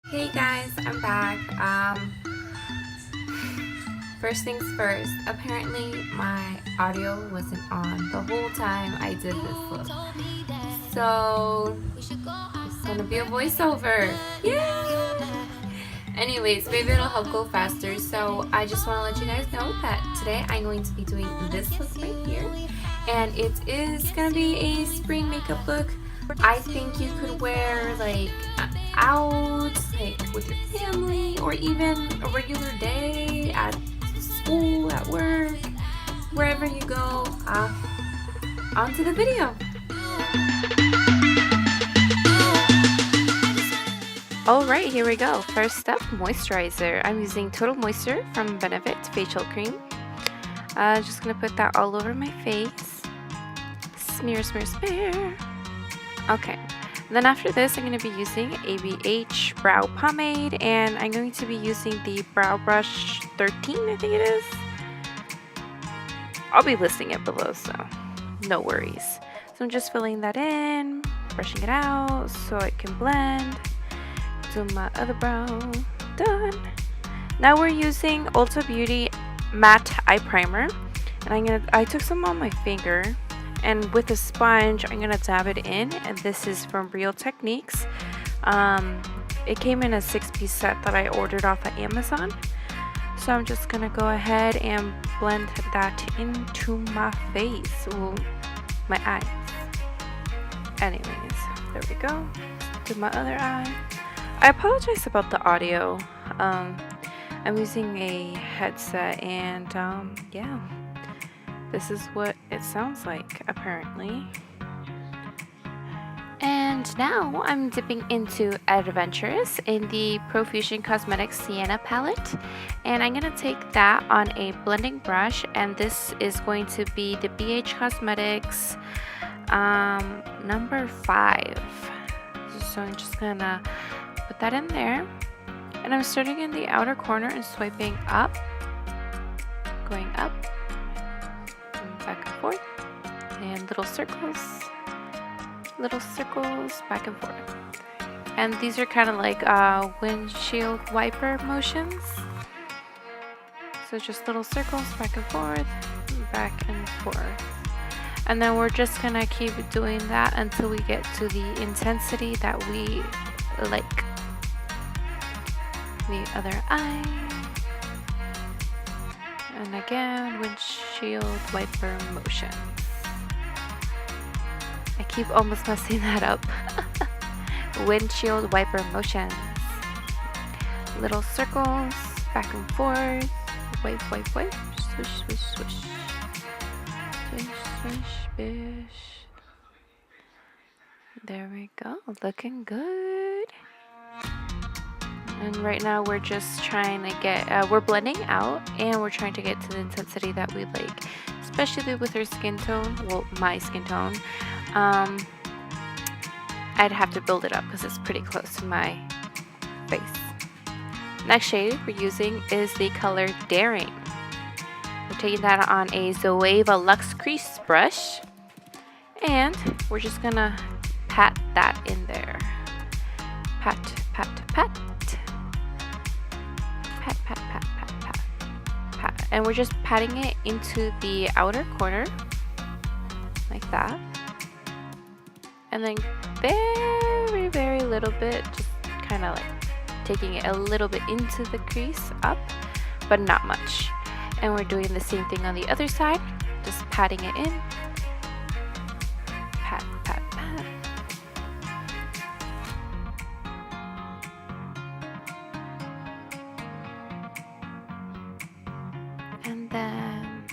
Hey guys, I'm back. First things first, apparently my audio wasn't on the whole time I did this look. So it's gonna be a voiceover. Yeah! Anyways, maybe it'll help go faster. So I just want to let you guys know that today I'm going to be doing this look right here. And it is gonna be a spring makeup look. I think you could wear like out, like with your family, or even a regular day at school, at work, wherever you go. On to the video. Alright, here we go. First up, moisturizer. I'm using Total Moisture from Benefit Facial Cream. Just gonna put that all over my face. Smear, smear, smear. Okay. Then after this, I'm going to be using ABH Brow Pomade, and I'm going to be using the Brow Brush 13, I think it is. I'll be listing it below, so no worries. So I'm just filling that in, brushing it out so it can blend. Do my other brow. Done. Now we're using Ulta Beauty Matte Eye Primer, and I took some on my finger. And with a sponge, I'm going to dab it in, and this is from Real Techniques. It came in a 6-piece set that I ordered off of Amazon. So I'm just going to go ahead and blend that into my face, ooh, my eyes. Anyways, there we go. Do my other eye. I apologize about the audio. I'm using a headset, and yeah. This is what it sounds like, apparently. And now I'm dipping into Adventurous in the Profusion Cosmetics Siennas Palette. And I'm going to take that on a blending brush. And this is going to be the BH Cosmetics number 5. So I'm just going to put that in there. And I'm starting in the outer corner and swiping up. Going up. Back and forth, and little circles, back and forth. And these are kind of like windshield wiper motions. So just little circles, back and forth, back and forth. And then we're just gonna keep doing that until we get to the intensity that we like. The other eye. And again, windshield wiper motions. I keep almost messing that up. Windshield wiper motions. Little circles, back and forth. Wipe, wipe, wipe. Swish, swish, swish. Swish, swish, bish. There we go. Looking good. And right now we're just trying to get, we're blending out, and we're trying to get to the intensity that we like, especially with her skin tone, well, my skin tone. I'd have to build it up because it's pretty close to my face. Next shade we're using is the color Daring. We're taking that on a Zoeva Luxe Crease brush, and we're just gonna pat that in there. Pat, pat, pat. Pat, pat, pat, pat, pat, pat. And we're just patting it into the outer corner, like that. And then very, very little bit, just kind of like taking it a little bit into the crease, up, but not much. And we're doing the same thing on the other side, just patting it in. Pat, pat, pat. And then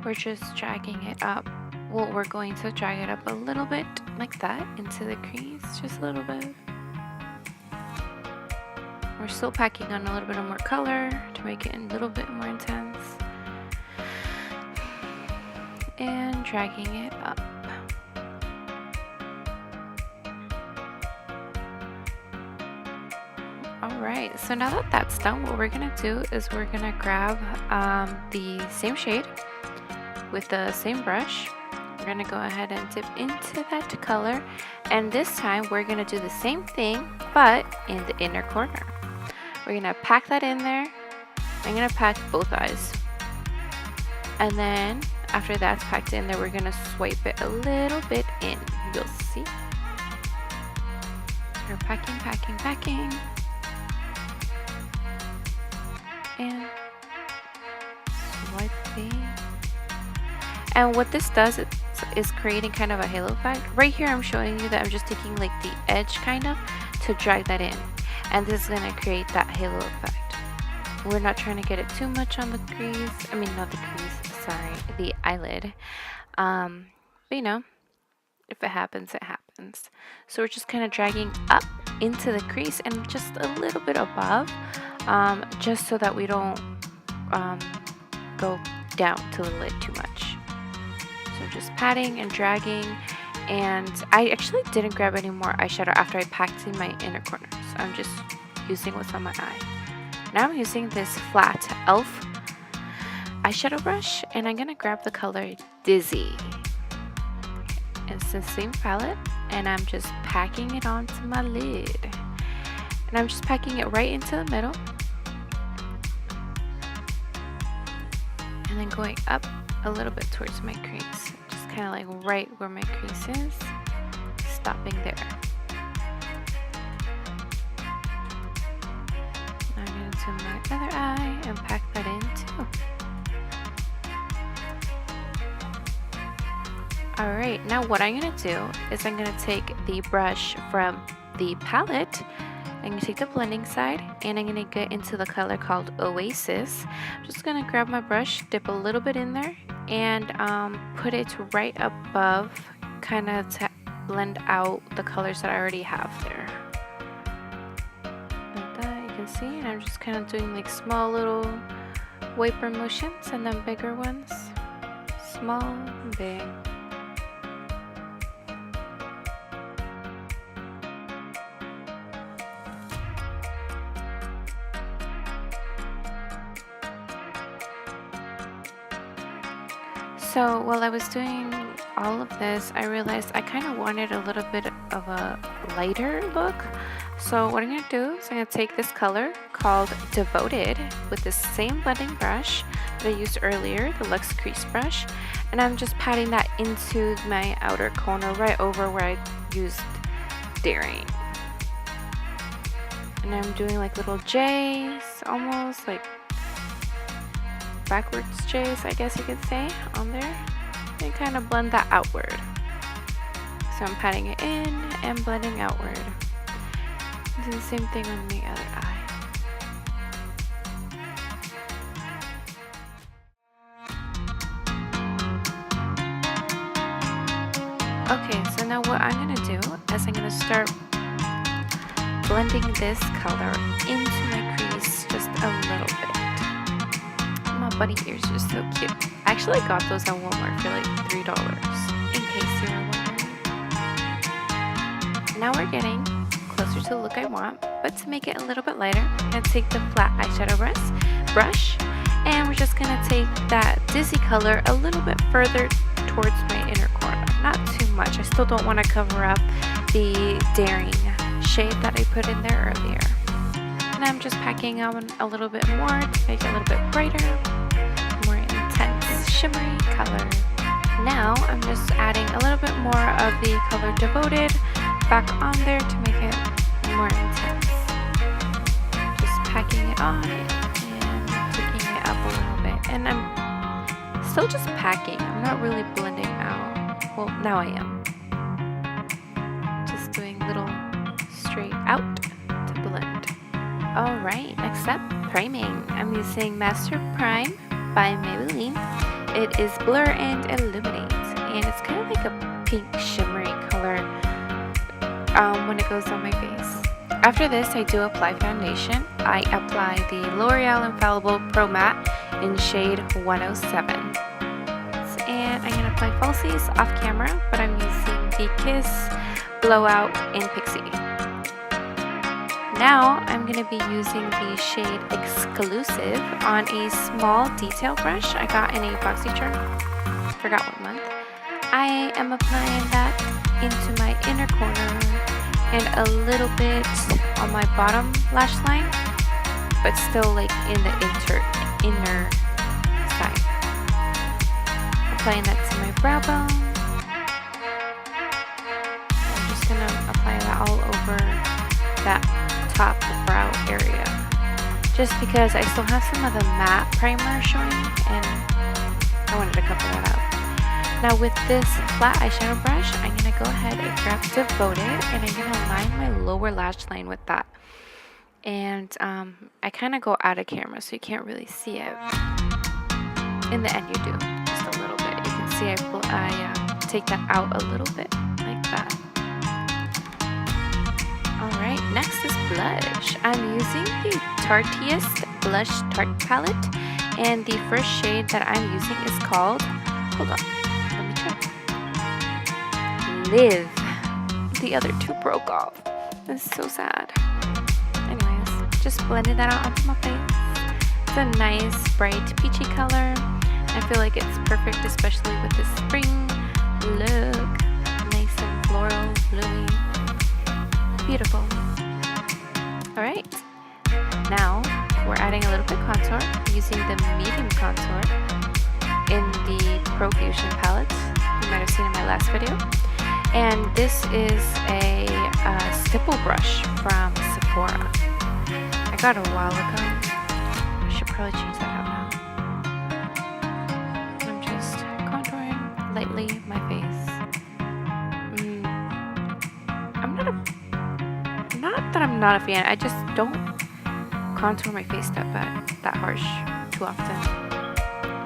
we're just dragging it up. Well, we're going to drag it up a little bit like that into the crease, just a little bit. We're still packing on a little bit of more color to make it a little bit more intense. And dragging it up. Alright, so now that that's done, what we're going to do is we're going to grab the same shade with the same brush. We're going to go ahead and dip into that color, and this time we're going to do the same thing but in the inner corner. We're going to pack that in there. I'm going to pack both eyes, and then after that's packed in there, we're going to swipe it a little bit in. You'll see. We're packing, and swiping. And what this does is creating kind of a halo effect. Right here I'm showing you that I'm just taking like the edge kind of to drag that in, and this is going to create that halo effect. We're not trying to get it too much on the crease. I mean, not the crease, sorry, the eyelid. But you know, if it happens, it happens. So we're just kind of dragging up into the crease and just a little bit above, just so that we don't go down to the lid too much. So just patting and dragging, and I actually didn't grab any more eyeshadow after I packed in my inner corner, so I'm just using what's on my eye. Now I'm using this flat e.l.f. eyeshadow brush, and I'm gonna grab the color Dizzy. It's the same palette, and I'm just packing it onto my lid, and I'm just packing it right into the middle, and then going up a little bit towards my crease, just kind of like right where my crease is, stopping there. Now I'm going to my other eye and pack that in too. Alright, now what I'm going to do is I'm going to take the brush from the palette. I'm going to take the blending side, and I'm going to get into the color called Oasis. I'm just going to grab my brush, dip a little bit in there, and put it right above, kind of to blend out the colors that I already have there. Like that, you can see, and I'm just kind of doing like small little wiper motions, and then bigger ones, small and big. So while I was doing all of this, I realized I kind of wanted a little bit of a lighter look. So what I'm going to do is I'm going to take this color called Devoted with the same blending brush that I used earlier, the Luxe Crease brush, and I'm just patting that into my outer corner right over where I used Daring. And I'm doing like little J's, almost like backwards J's, I guess you could say, on there, and kind of blend that outward. So I'm patting it in and blending outward. Do the same thing on the other eye. Okay, so now what I'm going to do is I'm going to start blending this color into my crease just a little bit. My bunny ears are so cute. I actually got those at Walmart for like $3, in case you were wondering. Now we're getting closer to the look I want, but to make it a little bit lighter, I'm going to take the flat eyeshadow brush, and we're just going to take that Dizzy color a little bit further towards my inner corner. Not too much. I still don't want to cover up the Daring shade that I put in there earlier. And I'm just packing on a little bit more to make it a little bit brighter, more intense, shimmery color. Now I'm just adding a little bit more of the color Devoted back on there to make it more intense. Just packing it on and taking it up a little bit. And I'm still just packing. I'm not really blending out. Well, now I am. Just doing little straight out to blend. Alright, next up, priming. I'm using Master Prime by Maybelline. It is Blur and Illuminate, and it's kind of like a pink shimmery color when it goes on my face. After this, I do apply foundation. I apply the L'Oreal Infallible Pro-Matte in shade 107. And I'm going to apply falsies off camera, but I'm using the Kiss Blowout in Pixie. Now I'm going to be using the shade Exclusive on a small detail brush I got in a BoxyCharm. Forgot what month. I am applying that into my inner corner and a little bit on my bottom lash line, but still like in the inner side. Applying that to my brow bone. I'm just gonna apply that all over that top brow area, just because I still have some of the matte primer showing and I wanted to cover that up. Now with this flat eyeshadow brush, I'm going to go ahead and grab Devoted and I'm going to line my lower lash line with that. And I kind of go out of camera so you can't really see it. In the end you do, just a little bit. You can see I take that out a little bit, like that. Alright, next is blush. I'm using the Tarteist Blush Tarte Palette. And the first shade that I'm using is called, hold on, let me check, Live. The other two broke off. This is so sad. Anyways, just blended that out onto my face. It's a nice, bright, peachy color. I feel like it's perfect, especially with this spring look. Nice and floral, bluey. Beautiful. Alright. Now, we're adding a little bit of contour using the medium contour in the Profusion palette. You might have seen in my last video. And this is a stipple brush from Sephora. I got it a while ago. I should probably change that out now. I'm just contouring lightly my face. I'm not a fan. I just don't contour my face that harsh too often.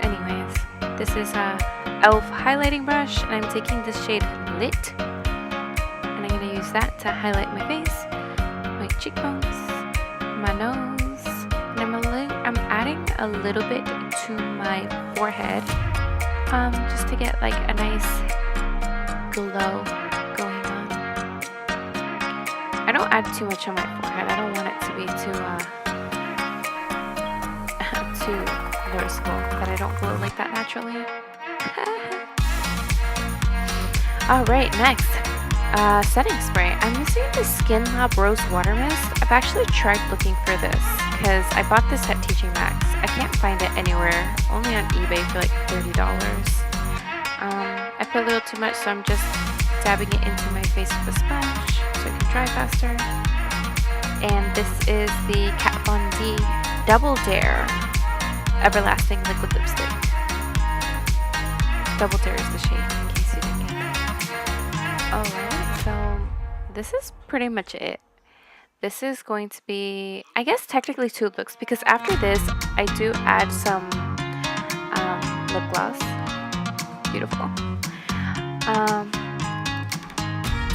Anyways, this is a e.l.f. highlighting brush and I'm taking this shade Lit and I'm going to use that to highlight my face, my cheekbones, my nose, and I'm adding a little bit to my forehead just to get like a nice glow going on. I don't add too much on my forehead. I don't want it to be too noticeable that I don't glow like that naturally. Alright, next, setting spray. I'm using the Skin Lab Rose Water Mist. I've actually tried looking for this because I bought this at TJ Maxx. I can't find it anywhere, only on eBay for like $30. I put a little too much, so I'm just dabbing it into my face with a sponge so it can dry faster. And this is the Kat Von D Double Dare Everlasting Liquid Lipstick. Double Dare is the shade, in case you didn't get it. Alright, so this is pretty much it. This is going to be, I guess technically 2 looks, because after this I do add some lip gloss. Beautiful.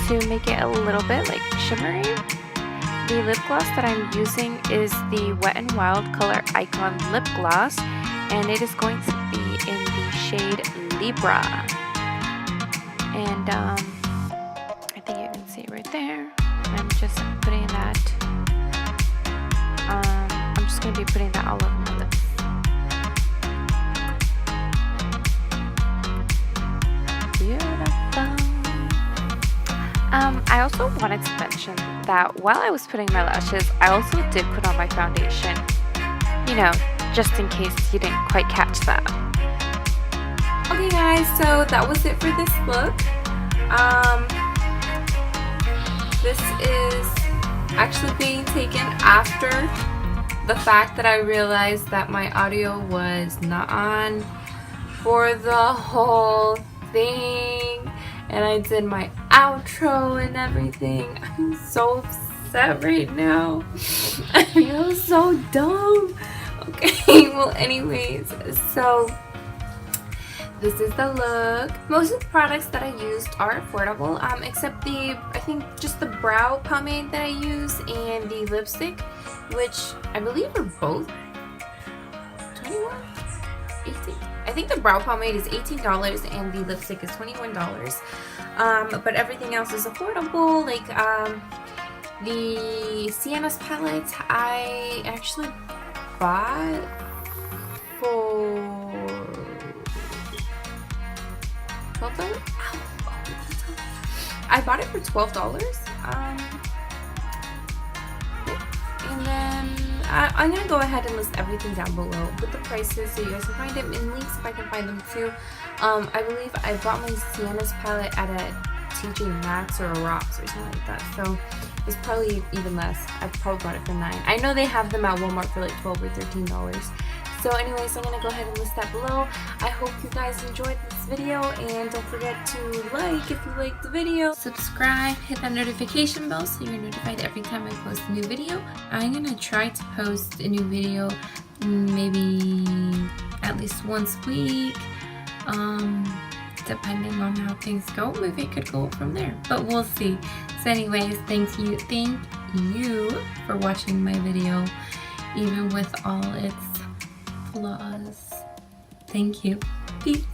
To make it a little bit like shimmery. The lip gloss that I'm using is the Wet n Wild Color Icon Lip Gloss, and it is going to be in the shade Libra. And I think you can see it right there. I'm just putting that, I'm just going to be putting that all over my lips. Beautiful. I also wanted to mention that while I was putting my lashes, I also did put on my foundation. You know, just in case you didn't quite catch that. Okay guys, so that was it for this look. This is actually being taken after the fact that I realized that my audio was not on for the whole thing. And I did my outro and everything. I'm so upset right now. I feel so dumb. Okay, well anyways, so this is the look. Most of the products that I used are affordable, except I think just the brow pomade that I use and the lipstick, which I believe are both 21? 18? I think the brow pomade is $18 and the lipstick is $21. But everything else is affordable. Like the Siennas Palette, I actually bought for $12. I bought it for $12. And then I'm gonna go ahead and list everything down below with the prices so you guys can find them in links if I can find them too. I believe I bought my Siennas palette at a TJ Maxx or a Ross or something like that, so it's probably even less. I probably bought it for $9. I know they have them at Walmart for like $12 or $13. So anyways, I'm gonna go ahead and list that below. I hope you guys enjoyed this video, and don't forget to like if you liked the video. Subscribe, hit that notification bell so you're notified every time I post a new video. I'm gonna try to post a new video maybe at least once a week. Depending on how things go, maybe it could go from there, but we'll see. So anyways, thank you for watching my video, even with all its flaws. Thank you. Peace.